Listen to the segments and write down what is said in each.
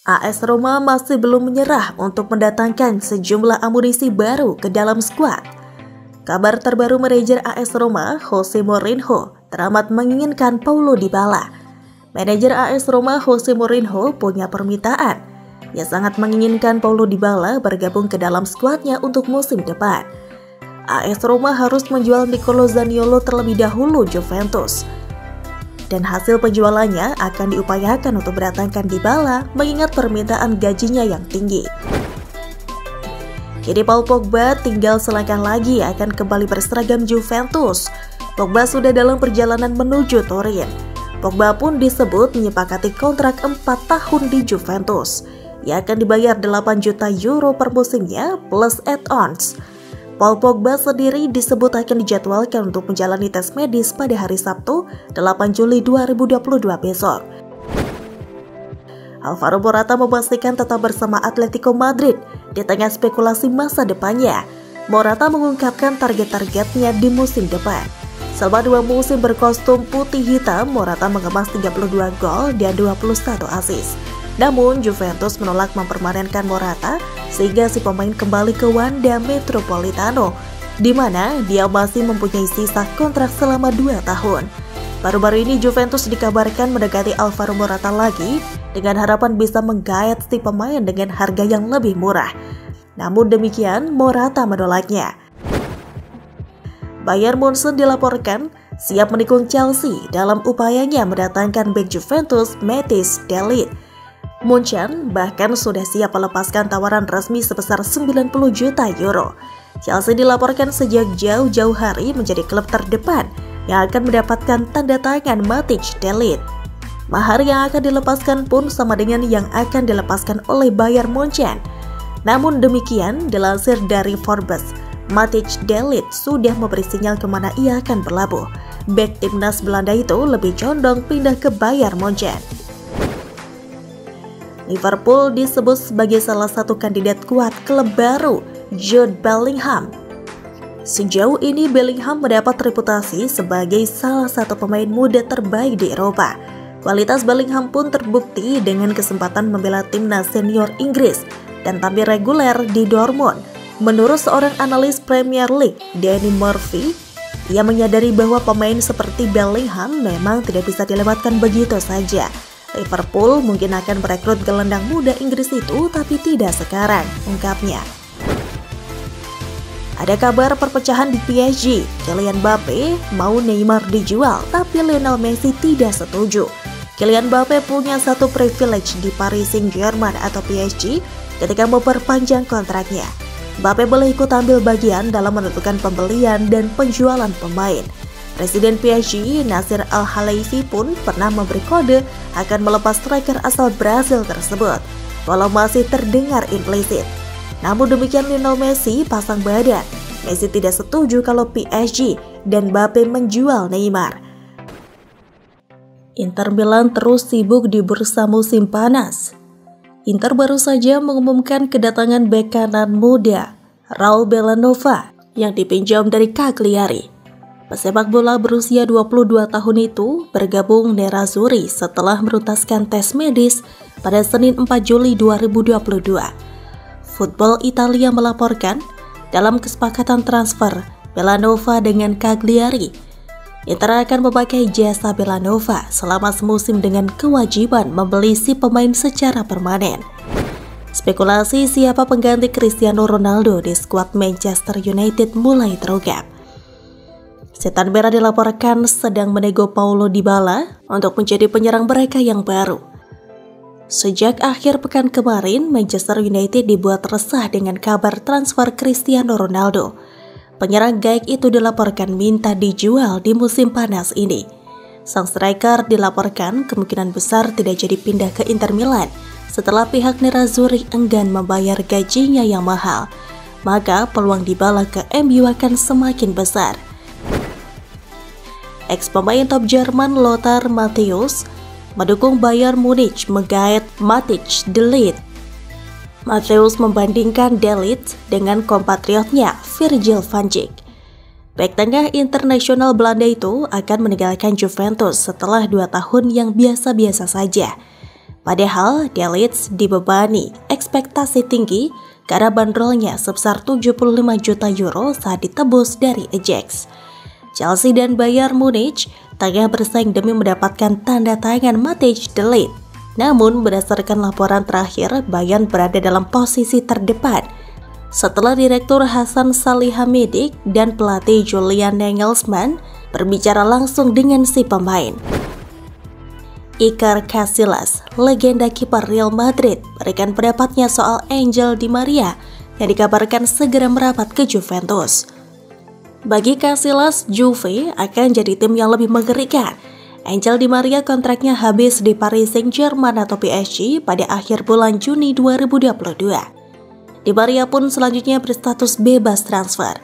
AS Roma masih belum menyerah untuk mendatangkan sejumlah amunisi baru ke dalam skuad. Kabar terbaru manajer AS Roma, Jose Mourinho, teramat menginginkan Paulo Dybala. Manajer AS Roma, Jose Mourinho, punya permintaan. Ia sangat menginginkan Paulo Dybala bergabung ke dalam skuadnya untuk musim depan. AS Roma harus menjual Nicolo Zaniolo terlebih dahulu Juventus. Dan hasil penjualannya akan diupayakan untuk mendatangkan Dybala mengingat permintaan gajinya yang tinggi. Kini Paul Pogba tinggal selangkah lagi akan kembali berseragam Juventus. Pogba sudah dalam perjalanan menuju Turin. Pogba pun disebut menyepakati kontrak 4 tahun di Juventus. Ia akan dibayar 8 juta euro per musimnya plus add-ons. Paul Pogba sendiri disebut akan dijadwalkan untuk menjalani tes medis pada hari Sabtu, 8 Juli 2022 besok. Alvaro Morata memastikan tetap bersama Atletico Madrid di tengah spekulasi masa depannya. Morata mengungkapkan target-targetnya di musim depan. Selama 2 musim berkostum putih hitam, Morata mengemas 32 gol dan 21 assist. Namun, Juventus menolak mempermanenkan Morata sehingga si pemain kembali ke Wanda Metropolitano, di mana dia masih mempunyai sisa kontrak selama 2 tahun. Baru-baru ini Juventus dikabarkan mendekati Alvaro Morata lagi dengan harapan bisa menggait si pemain dengan harga yang lebih murah. Namun demikian, Morata menolaknya. Bayern Munchen dilaporkan siap mendukung Chelsea dalam upayanya mendatangkan bek Juventus Mathis de Ligt. Munchen bahkan sudah siap melepaskan tawaran resmi sebesar 90 juta euro. Chelsea dilaporkan sejak jauh-jauh hari menjadi klub terdepan yang akan mendapatkan tanda tangan Mathis de Ligt. Mahar yang akan dilepaskan pun sama dengan yang akan dilepaskan oleh Bayern Munchen. Namun demikian, dilansir dari Forbes, Mathis de Ligt sudah memberi sinyal kemana ia akan berlabuh. Bek timnas Belanda itu lebih condong pindah ke Bayern Munchen. Liverpool disebut sebagai salah satu kandidat kuat klub baru, Jude Bellingham. Sejauh ini Bellingham mendapat reputasi sebagai salah satu pemain muda terbaik di Eropa. Kualitas Bellingham pun terbukti dengan kesempatan membela timnas senior Inggris dan tampil reguler di Dortmund. Menurut seorang analis Premier League, Danny Murphy, ia menyadari bahwa pemain seperti Bellingham memang tidak bisa dilewatkan begitu saja. Liverpool mungkin akan merekrut gelandang muda Inggris itu, tapi tidak sekarang, ungkapnya. Ada kabar perpecahan di PSG. Kylian Mbappe mau Neymar dijual, tapi Lionel Messi tidak setuju. Kylian Mbappe punya satu privilege di Paris Saint-Germain atau PSG ketika memperpanjang kontraknya. Mbappe boleh ikut ambil bagian dalam menentukan pembelian dan penjualan pemain. Presiden PSG Nasser Al-Khelaifi pun pernah memberi kode akan melepas striker asal Brasil tersebut, walau masih terdengar implisit. Namun demikian Lionel Messi pasang badan. Messi tidak setuju kalau PSG dan Mbappe menjual Neymar. Inter Milan terus sibuk di bursa musim panas. Inter baru saja mengumumkan kedatangan bek kanan muda Raul Bellanova yang dipinjam dari Cagliari. Pesepak bola berusia 22 tahun itu bergabung Nerazzurri setelah menuntaskan tes medis pada Senin 4 Juli 2022. Football Italia melaporkan dalam kesepakatan transfer Bellanova dengan Cagliari, Inter akan memakai jasa Bellanova selama semusim dengan kewajiban membeli si pemain secara permanen. Spekulasi siapa pengganti Cristiano Ronaldo di skuad Manchester United mulai terungkap. Setan Merah dilaporkan sedang menego Paulo Dybala untuk menjadi penyerang mereka yang baru. Sejak akhir pekan kemarin, Manchester United dibuat resah dengan kabar transfer Cristiano Ronaldo. Penyerang gaek itu dilaporkan minta dijual di musim panas ini. Sang striker dilaporkan kemungkinan besar tidak jadi pindah ke Inter Milan setelah pihak Nerazzurri enggan membayar gajinya yang mahal. Maka peluang Dybala ke MU akan semakin besar. Ex-pemain top Jerman Lothar Matthäus mendukung Bayern Munich menggait Mathis de Ligt. Matthäus membandingkan de Ligt dengan kompatriotnya Virgil van Dijk. Bek tengah internasional Belanda itu akan meninggalkan Juventus setelah 2 tahun yang biasa-biasa saja. Padahal De Ligt dibebani ekspektasi tinggi karena bandrolnya sebesar 75 juta euro saat ditebus dari Ajax. Chelsea dan Bayern Munich tengah bersaing demi mendapatkan tanda tangan Matthijs De Ligt. Namun berdasarkan laporan terakhir, Bayern berada dalam posisi terdepan setelah Direktur Hasan Salihamidzic dan pelatih Julian Nagelsmann berbicara langsung dengan si pemain. Iker Casillas, legenda kiper Real Madrid, berikan pendapatnya soal Angel Di Maria yang dikabarkan segera merapat ke Juventus. Bagi Casillas, Juve akan jadi tim yang lebih mengerikan. Angel Di Maria kontraknya habis di Paris Saint-Germain atau PSG pada akhir bulan Juni 2022. Di Maria pun selanjutnya berstatus bebas transfer.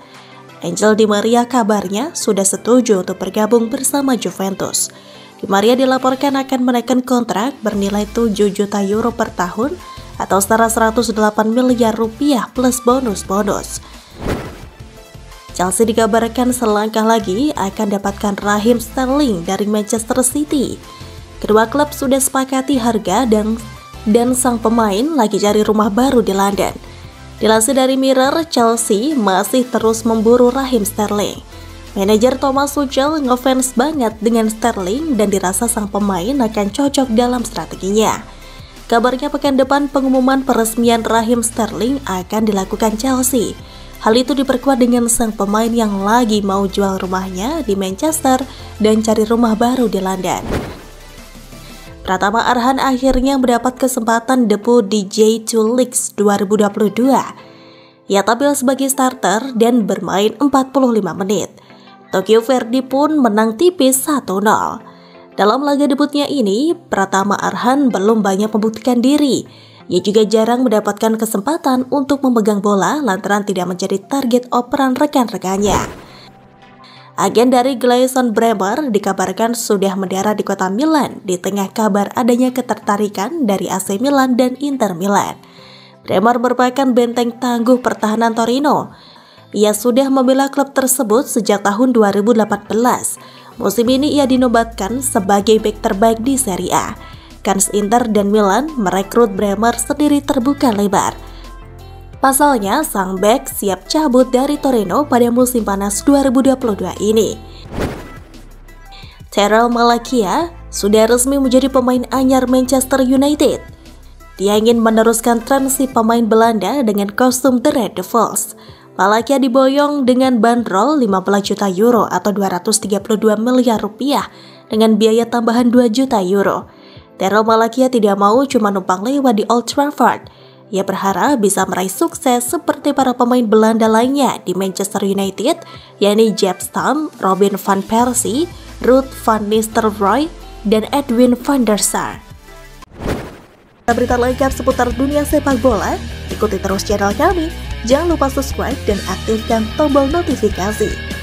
Angel Di Maria kabarnya sudah setuju untuk bergabung bersama Juventus. Di Maria dilaporkan akan menaikkan kontrak bernilai 7 juta euro per tahun atau setara 108 miliar rupiah plus bonus-bonus. Chelsea dikabarkan selangkah lagi akan dapatkan Raheem Sterling dari Manchester City. Kedua klub sudah sepakati harga dan sang pemain lagi cari rumah baru di London. Dilansir dari Mirror, Chelsea masih terus memburu Raheem Sterling. Manajer Thomas Tuchel ngefans banget dengan Sterling dan dirasa sang pemain akan cocok dalam strateginya. Kabarnya pekan depan pengumuman peresmian Raheem Sterling akan dilakukan Chelsea. Hal itu diperkuat dengan sang pemain yang lagi mau jual rumahnya di Manchester dan cari rumah baru di London. Pratama Arhan akhirnya mendapat kesempatan debut di J2 League 2022. Ia tampil sebagai starter dan bermain 45 menit. Tokyo Verdy pun menang tipis 1-0. Dalam laga debutnya ini, Pratama Arhan belum banyak membuktikan diri. Ia juga jarang mendapatkan kesempatan untuk memegang bola lantaran tidak menjadi target operan rekan-rekannya. Agen dari Gleison Bremer dikabarkan sudah mendarat di kota Milan di tengah kabar adanya ketertarikan dari AC Milan dan Inter Milan. Bremer merupakan benteng tangguh pertahanan Torino. Ia sudah membela klub tersebut sejak tahun 2018. Musim ini ia dinobatkan sebagai bek terbaik di Serie A. Kans Inter dan Milan merekrut Bremer sendiri terbuka lebar. Pasalnya, sang bek siap cabut dari Torino pada musim panas 2022 ini. Terrell Malacia sudah resmi menjadi pemain anyar Manchester United. Dia ingin meneruskan tren si pemain Belanda dengan kostum The Red Devils. Malacia diboyong dengan bandrol 15 juta euro atau 232 miliar rupiah dengan biaya tambahan 2 juta euro. Terrell Malacia tidak mau cuma numpang lewat di Old Trafford. Ia berharap bisa meraih sukses seperti para pemain Belanda lainnya di Manchester United, yakni Jaap Stam, Robin van Persie, Ruud van Nistelrooy, dan Edwin van der Sar. Berita lengkap seputar dunia sepak bola, ikuti terus channel kami. Jangan lupa subscribe dan aktifkan tombol notifikasi.